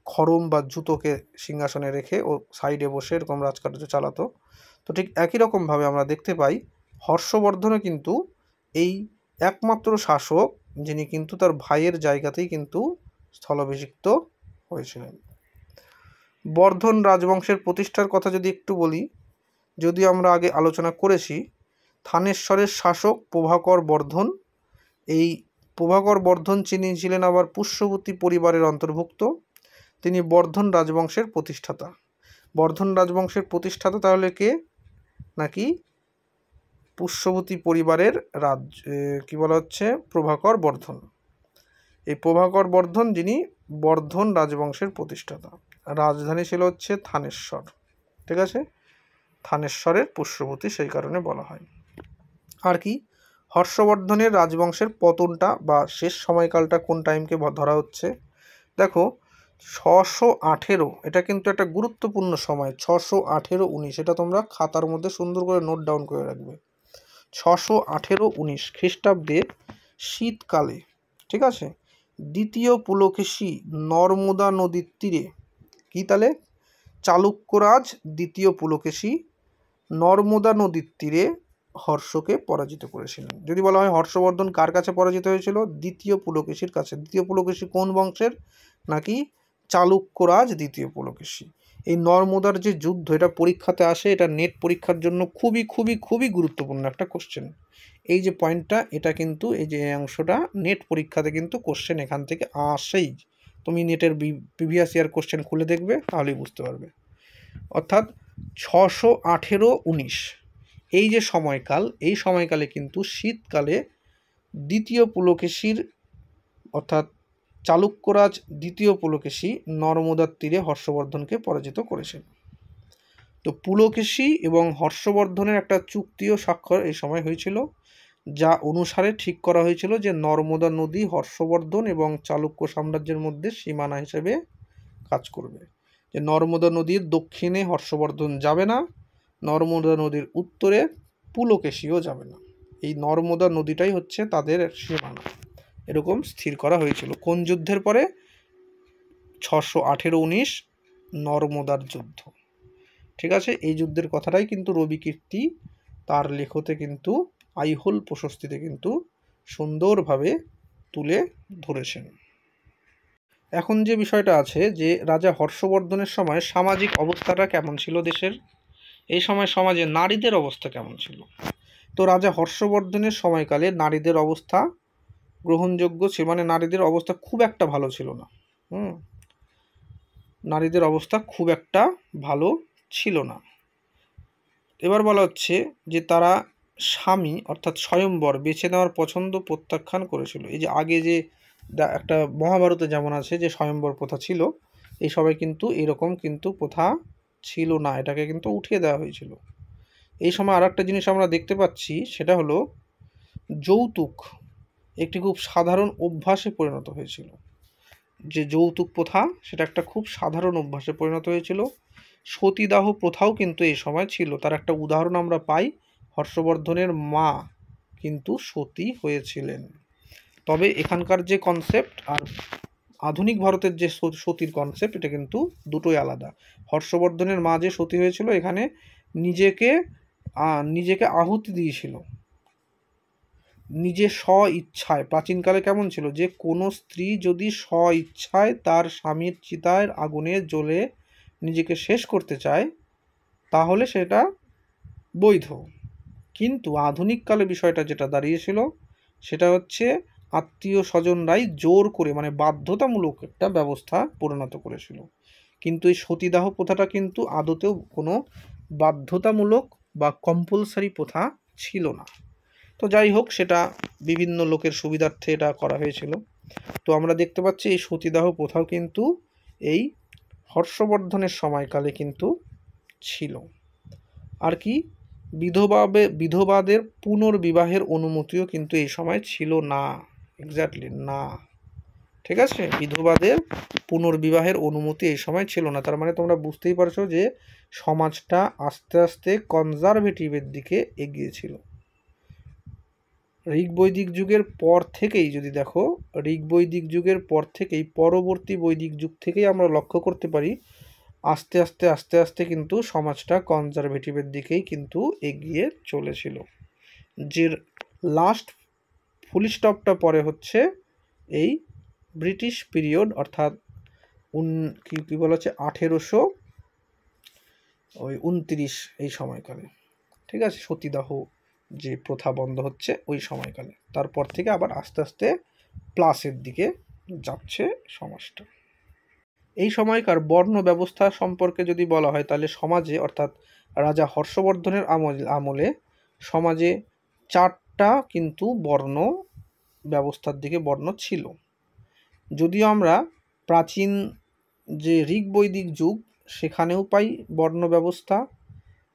খড়ম বা জুতোকে সিংহাসনে রেখে ও সাইডে বসে এরকম রাজকার্য চালাতো। তো ঠিক একই রকমভাবে আমরা দেখতে পাই হর্ষবর্ধনও কিন্তু এই একমাত্র শাসক যিনি কিন্তু তার ভাইয়ের জায়গাতেই কিন্তু স্থলাভিষিক্ত হয়েছিলেন। বর্ধন রাজবংশের প্রতিষ্ঠার কথা যদি একটু বলি, যদি আমরা আগে আলোচনা করেছি, থানেশ্বরের শাসক প্রভাকর বর্ধন। এই প্রভাকর বর্ধন যিনি ছিলেন আবার পুষ্যবতী পরিবারের অন্তর্ভুক্ত। তিনি বর্ধন রাজবংশের প্রতিষ্ঠাতা। বর্ধন রাজবংশের প্রতিষ্ঠাতা তাহলে কে? নাকি পুষ্যবতী পরিবারের কি বলা হচ্ছে প্রভাকর বর্ধন। এই প্রভাকর বর্ধন যিনি বর্ধন রাজবংশের প্রতিষ্ঠাতা। রাজধানী ছিল হচ্ছে থানেশ্বর, ঠিক আছে, থানেশ্বরের পুষ্যবতী সেই কারণে বলা হয়। আর কি হর্ষবর্ধনের রাজবংশের পতনটা বা শেষ সময়কালটা কোন টাইমকে ধরা হচ্ছে? দেখো 618, এটা কিন্তু একটা গুরুত্বপূর্ণ সময়। 618-19 এটা তোমরা খাতার মধ্যে সুন্দর করে নোট ডাউন করে রাখবে। 618-19 খ্রিস্টাব্দে শীতকালে, ঠিক আছে, দ্বিতীয় পুলকেশী নর্মদা নদীর তীরে, কি তাহলে চালুক্যরাজ দ্বিতীয় পুলকেশী নর্মদা নদীর তীরে হর্ষকে পরাজিত করেছিলেন। যদি বলা হয় হর্ষবর্ধন কার কাছে পরাজিত হয়েছিল? দ্বিতীয় পুলকেশীর কাছে। দ্বিতীয় পুলকেশী কোন বংশের? নাকি চালুক্যরাজ দ্বিতীয় পুলকেশী। এই নর্মদার যে যুদ্ধ, এটা পরীক্ষাতে আসে, এটা নেট পরীক্ষার জন্য খুবই খুবই খুবই গুরুত্বপূর্ণ একটা কোশ্চেন। এই যে পয়েন্টটা, এটা কিন্তু এই যে অংশটা নেট পরীক্ষাতে কিন্তু কোশ্চেন এখান থেকে আসেই। তুমি নেটের প্রিভিয়াস ইয়ার কোশ্চেন খুলে দেখবে, তাহলেই বুঝতে পারবে। অর্থাৎ 618-19 এই যে সময়কাল, এই সময়কালে কিন্তু শীতকালে দ্বিতীয় পুলকেশীর অর্থাৎ চালুক্যরাজ দ্বিতীয় পুলকেশী নর্মদার তীরে হর্ষবর্ধনকে পরাজিত করেছেন। তো পুলকেশী এবং হর্ষবর্ধনের একটা চুক্তিও স্বাক্ষর এই সময় হয়েছিল, যা অনুসারে ঠিক করা হয়েছিল যে নর্মদা নদী হর্ষবর্ধন এবং চালুক্য সাম্রাজ্যের মধ্যে সীমানা হিসেবে কাজ করবে। যে নর্মদা নদীর দক্ষিণে হর্ষবর্ধন যাবে না, নর্মদা নদীর উত্তরে পুলকেশীও যাবে না। এই নর্মদা নদীটাই হচ্ছে তাদের সীমানা, এরকম স্থির করা হয়েছিল। কোন যুদ্ধের পরে? 618-19 নর্মদার যুদ্ধ, ঠিক আছে। এই যুদ্ধের কথাটাই কিন্তু রবি কীর্তি তার লেখতে কিন্তু আইহোল প্রশস্তিতে কিন্তু সুন্দরভাবে তুলে ধরেছেন। এখন যে বিষয়টা আছে যে রাজা হর্ষবর্ধনের সময় সামাজিক অবস্থাটা কেমন ছিল দেশের, এই সময় সমাজে নারীদের অবস্থা কেমন ছিল? তো রাজা হর্ষবর্ধনের সময়কালে নারীদের অবস্থা গ্রহণযোগ্য ছিল, মানে নারীদের অবস্থা খুব একটা ভালো ছিল না। নারীদের অবস্থা খুব একটা ভালো ছিল না। এবার বলা হচ্ছে যে তারা স্বামী অর্থাৎ স্বয়ম্বর বেছে নেওয়ার পছন্দ প্রত্যাখ্যান করেছিল। এই যে আগে যে একটা মহাভারতে যেমন আছে যে স্বয়ম্বর প্রথা ছিল, এই সবাই কিন্তু এরকম কিন্তু প্রথা ছিল না, এটাকে কিন্তু উঠিয়ে দেওয়া হয়েছিল। এই সময় আর একটা জিনিস আমরা দেখতে পাচ্ছি, সেটা হলো যৌতুক একটি খুব সাধারণ অভ্যাসে পরিণত হয়েছিল। যে যৌতুক প্রথা সেটা একটা খুব সাধারণ অভ্যাসে পরিণত হয়েছিল। সতীদাহ প্রথাও কিন্তু এই সময় ছিল। তার একটা উদাহরণ আমরা পাই, হর্ষবর্ধনের মা কিন্তু সতী হয়েছিলেন। তবে এখানকার যে কনসেপ্ট আর আধুনিক ভারতের যে সতীর কনসেপ্ট, এটা কিন্তু দুটোই আলাদা। হর্ষবর্ধনের মা যে সতী হয়েছিল, এখানে নিজেকে আহুতি দিয়েছিল, নিজে স্ব ইচ্ছায়। প্রাচীনকালে কেমন ছিল যে কোনো স্ত্রী যদি স্ব ইচ্ছায় তার স্বামীর চিতায় আগুনে জ্বলে নিজেকে শেষ করতে চায়, তাহলে সেটা বৈধ। কিন্তু আধুনিক কালে বিষয়টা যেটা দাঁড়িয়েছিল, সেটা হচ্ছে আত্মীয় স্বজনরাই জোর করে, মানে বাধ্যতামূলক একটা ব্যবস্থা পরিণত করেছিল। কিন্তু এই সতীদাহ প্রথাটা কিন্তু আদতেও কোনো বাধ্যতামূলক বা কম্পালসারি প্রথা ছিল না। তো যাই হোক, সেটা বিভিন্ন লোকের সুবিধার্থে এটা করা হয়েছিল। তো আমরা দেখতে পাচ্ছি এই সতীদাহ প্রথাও কিন্তু এই হর্ষবর্ধনের সময়কালে কিন্তু ছিল। আর কি বিধবাদের পুনর্বিবাহের অনুমতিও কিন্তু এই সময় ছিল না। এক্স্যাক্টলি না। ঠিক আছে, বিধবাদের পুনর্বিবাহের অনুমতি এই সময় ছিল না। তার মানে তোমরা বুঝতেই পারছো যে সমাজটা আস্তে আস্তে কনজারভেটিভের দিকে এগিয়েছিল। ঋগ বৈদিক যুগের পর থেকেই যদি দেখো, ঋগ বৈদিক যুগের পর থেকেই পরবর্তী বৈদিক যুগ থেকেই আমরা লক্ষ্য করতে পারি আস্তে আস্তে আস্তে আস্তে কিন্তু সমাজটা কনজারভেটিভের দিকেই কিন্তু এগিয়ে চলেছিল। যে লাস্ট ফুল স্টপটা পরে হচ্ছে এই ব্রিটিশ পিরিয়ড, অর্থাৎ কি বলা হচ্ছে 1829 এই সময়কালে। ঠিক আছে, সতীদাহ যে প্রথা বন্ধ হচ্ছে ওই সময়কালে, তারপর থেকে আবার আস্তে আস্তে প্লাসের দিকে যাচ্ছে সমাজটা। এই সময়কার বর্ণ ব্যবস্থা সম্পর্কে যদি বলা হয় তাহলে সমাজে, অর্থাৎ রাজা হর্ষবর্ধনের আমলে সমাজে 4টা কিন্তু বর্ণ ব্যবস্থার দিকে বর্ণ ছিল। যদিও আমরা প্রাচীন যে ঋগ বৈদিক যুগ সেখানেও পাই বর্ণ ব্যবস্থা,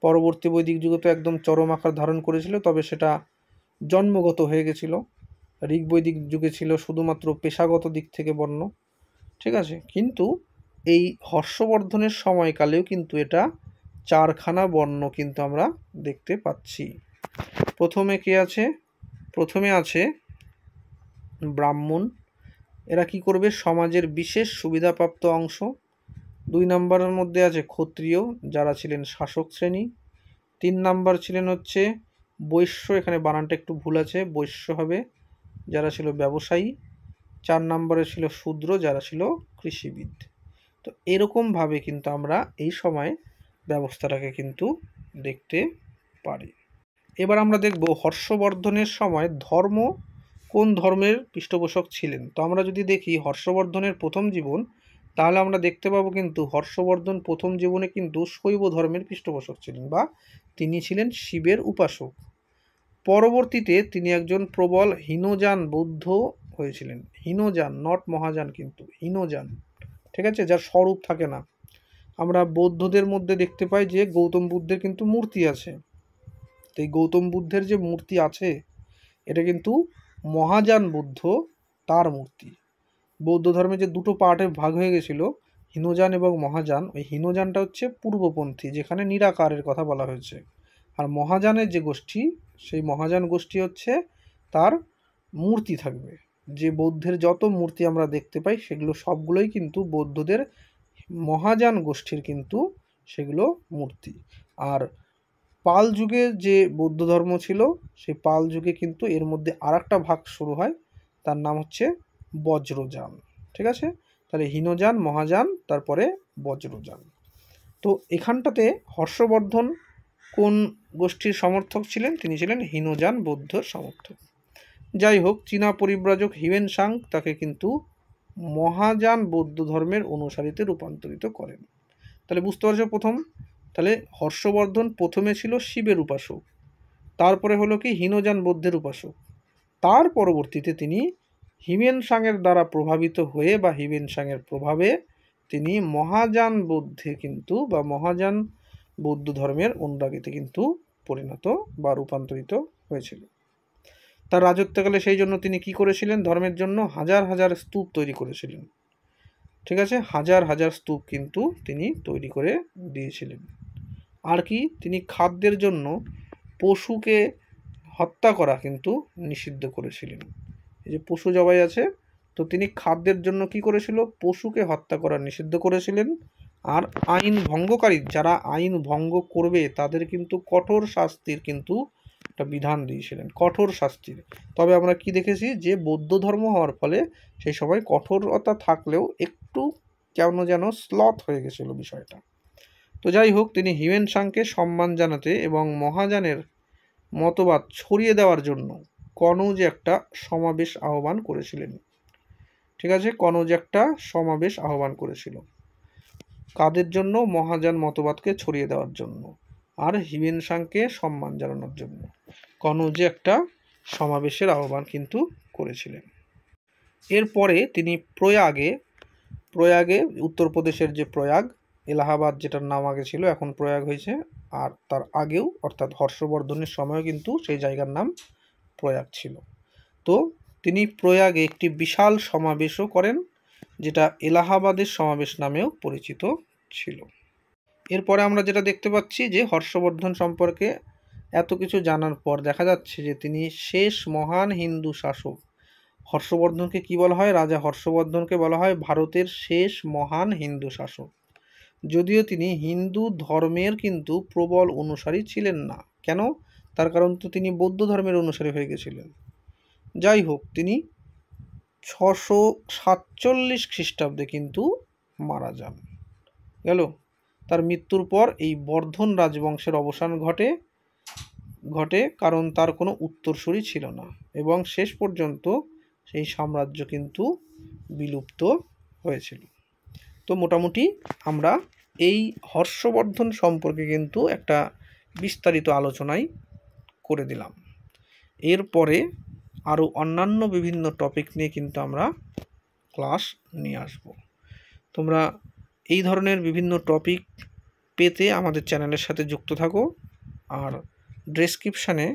পরবর্তী বৈদিক যুগে তো একদম চরম আকার ধারণ করেছিল, তবে সেটা জন্মগত হয়ে গেছিল। ঋগ বৈদিক যুগে ছিল শুধুমাত্র পেশাগত দিক থেকে বর্ণ। ঠিক আছে, কিন্তু এই হর্ষবর্ধনের সময়কালেও কিন্তু এটা 4খানা বর্ণ কিন্তু আমরা দেখতে পাচ্ছি। প্রথমে কে আছে? প্রথমে আছে ব্রাহ্মণ। এরা কি করবে? সমাজের বিশেষ সুবিধাপ্রাপ্ত অংশ। 2 নম্বরের মধ্যে আছে ক্ষত্রিয়, যারা ছিলেন শাসক শ্রেণী। 3 নম্বর ছিলেন হচ্ছে বৈশ্য, এখানে বানানটা একটু ভুল আছে, বৈশ্য হবে, যারা ছিল ব্যবসায়ী। 4 নম্বরে ছিল শূদ্র, যারা ছিল কৃষিবিদ। তো এরকমভাবে কিন্তু আমরা এই সময় ব্যবস্থাটাকে কিন্তু দেখতে পারি। এবার আমরা দেখব হর্ষবর্ধনের সময় কোন ধর্মের পৃষ্ঠপোষক ছিলেন। তো আমরা যদি দেখি হর্ষবর্ধনের প্রথম জীবন, তাহলে আমরা দেখতে পাবো কিন্তু হর্ষবর্ধন প্রথম জীবনে কিন্তু শৈব ধর্মের পৃষ্ঠপোষক ছিলেন, বা তিনি ছিলেন শিবের উপাসক। পরবর্তীতে তিনি একজন প্রবল হীনযান বৌদ্ধ হয়েছিলেন। হীনযান, নট মহাযান, কিন্তু হীনযান। ঠিক আছে, যার স্বরূপ থাকে না। আমরা বৌদ্ধদের মধ্যে দেখতে পাই যে গৌতম বুদ্ধের কিন্তু মূর্তি আছে। তো এই গৌতম বুদ্ধের যে মূর্তি আছে এটা কিন্তু মহাযান বুদ্ধ তার মূর্তি। বৌদ্ধ ধর্মে যে দুটো পার্টে ভাগ হয়ে গেছিল, হীনযান এবং মহাযান, ওই হীনযানটা হচ্ছে পূর্বপন্থী, যেখানে নিরাকারের কথা বলা হয়েছে। আর মহাযানের যে গোষ্ঠী, সেই মহাযান গোষ্ঠী হচ্ছে তার মূর্তি থাকবে। যে বৌদ্ধের যত মূর্তি আমরা দেখতে পাই সেগুলো সবগুলোই কিন্তু বৌদ্ধদের মহাযান গোষ্ঠীর কিন্তু সেগুলো মূর্তি। আর পাল যুগে যে বৌদ্ধ ধর্ম ছিল, সেই পাল যুগে কিন্তু এর মধ্যে আরেকটা ভাগ শুরু হয়, তার নাম হচ্ছে বজ্রযান। ঠিক আছে, তাহলে হীনযান, মহাযান, তারপরে বজ্রযান। তো এখানটাতে হর্ষবর্ধন কোন গোষ্ঠীর সমর্থক ছিলেন? তিনি ছিলেন হীনযান বৌদ্ধর সমর্থক। যাই হোক, চীনা পরিব্রাজক হিউয়েনসাং তাকে কিন্তু মহাযান বৌদ্ধ ধর্মের অনুসারীতে রূপান্তরিত করেন। তাহলে বুঝতে পারছো প্রথম, তাহলে হর্ষবর্ধন প্রথমে ছিল শিবের উপাসক, তারপরে হলো কি হীনযান বৌদ্ধের উপাসক, তার পরবর্তীতে তিনি হিউয়েনসাংয়ের দ্বারা প্রভাবিত হয়ে বা হিউয়েনসাংয়ের প্রভাবে তিনি মহাযান বৌদ্ধে কিন্তু বা মহাযান বৌদ্ধ ধর্মের অনুরাগীতে কিন্তু পরিণত বা রূপান্তরিত হয়েছিল। তার রাজত্বকালে সেই জন্য তিনি কি করেছিলেন? ধর্মের জন্য হাজার হাজার স্তূপ তৈরি করেছিলেন। ঠিক আছে, হাজার হাজার স্তূপ কিন্তু তিনি তৈরি করে দিয়েছিলেন। আর কি, তিনি খাদ্যের জন্য পশুকে হত্যা করা কিন্তু নিষিদ্ধ করেছিলেন। এই যে পশু জবাই আছে, তো তিনি খাদ্যের জন্য কি করেছিল? পশুকে হত্যা করা নিষিদ্ধ করেছিলেন। আর আইন ভঙ্গকারী, যারা আইন ভঙ্গ করবে তাদের কিন্তু কঠোর শাস্তির কিন্তু একটা বিধান দিয়েছিলেন, কঠোর শাস্তির। তবে আমরা কি দেখেছি যে বৌদ্ধ ধর্ম হওয়ার ফলে সেই সময় কঠোরতা থাকলেও একটু কেন যেন স্লথ হয়ে গেছিল বিষয়টা। তো যাই হোক, তিনি হিউয়েনসাংকে সম্মান জানাতে এবং মহাযানের মতবাদ ছড়িয়ে দেওয়ার জন্য কনৌজে একটা সমাবেশ আহ্বান করেছিলেন। ঠিক আছে, কনৌজে একটা সমাবেশ আহ্বান করেছিল। কাদের জন্য? মহাযান মতবাদকে ছড়িয়ে দেওয়ার জন্য আর হিউয়েনসাংকে সম্মান জানানোর জন্য কনৌজে একটা সমাবেশের আহ্বান কিন্তু করেছিলেন। এরপরে তিনি প্রয়াগে উত্তরপ্রদেশের যে প্রয়াগ, এলাহাবাদ যেটার নাম আগে ছিল এখন প্রয়াগ হয়েছে, আর তার আগেও অর্থাৎ হর্ষবর্ধনের সময়ও কিন্তু সেই জায়গার নাম প্রয়াগ ছিল। তো তিনি প্রয়াগে একটি বিশাল সমাবেশও করেন, যেটা এলাহাবাদের সমাবেশ নামেও পরিচিত ছিল। এরপরে আমরা যেটা দেখতে পাচ্ছি যে হর্ষবর্ধন সম্পর্কে এত কিছু জানার পর দেখা যাচ্ছে যে তিনি শেষ মহান হিন্দু শাসক। হর্ষবর্ধনকে কি বলা হয়? রাজা হর্ষবর্ধনকে বলা হয় ভারতের শেষ মহান হিন্দু শাসক। যদিও তিনি হিন্দু ধর্মের কিন্তু প্রবল অনুসারী ছিলেন না। কেন? তার কারণ তো তিনি বৌদ্ধ ধর্মের অনুসারী হয়ে গেছিলেন। যাই হোক, তিনি 647 খ্রিস্টাব্দে কিন্তু মারা যান। গেল। তার মৃত্যুর পর এই বর্ধন রাজবংশের অবসান ঘটে কারণ তার কোনো উত্তরসূরি ছিল না, এবং শেষ পর্যন্ত সেই সাম্রাজ্য কিন্তু বিলুপ্ত হয়েছিল। তো মোটামুটি আমরা এই হর্ষবর্ধন সম্পর্কে কিন্তু একটা বিস্তারিত আলোচনাই করে দিলাম। এরপরে আরও অন্যান্য বিভিন্ন টপিক নিয়ে কিন্তু আমরা ক্লাস নিয়ে আসব। তোমরা এই ধরনের বিভিন্ন টপিক পেতে আমাদের চ্যানেলের সাথে যুক্ত থাকো। আর ডেসক্রিপশানে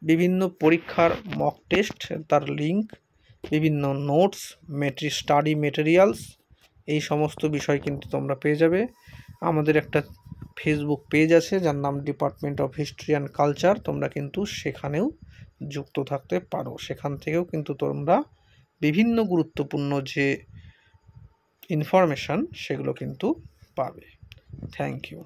বিভিন্ন পরীক্ষার মক টেস্ট, তার লিঙ্ক, বিভিন্ন নোটস, স্টাডি মেটেরিয়ালস, এই সমস্ত বিষয় কিন্তু তোমরা পেয়ে যাবে। আমাদের একটা ফেসবুক পেজ আছে যার নাম department of history and culture. তোমরা কিন্তু সেখানেও যুক্ত থাকতে পারো। সেখান থেকেও কিন্তু তোমরা বিভিন্ন গুরুত্বপূর্ণ যে ইনফরমেশান সেগুলো কিন্তু পাবে। Thank you.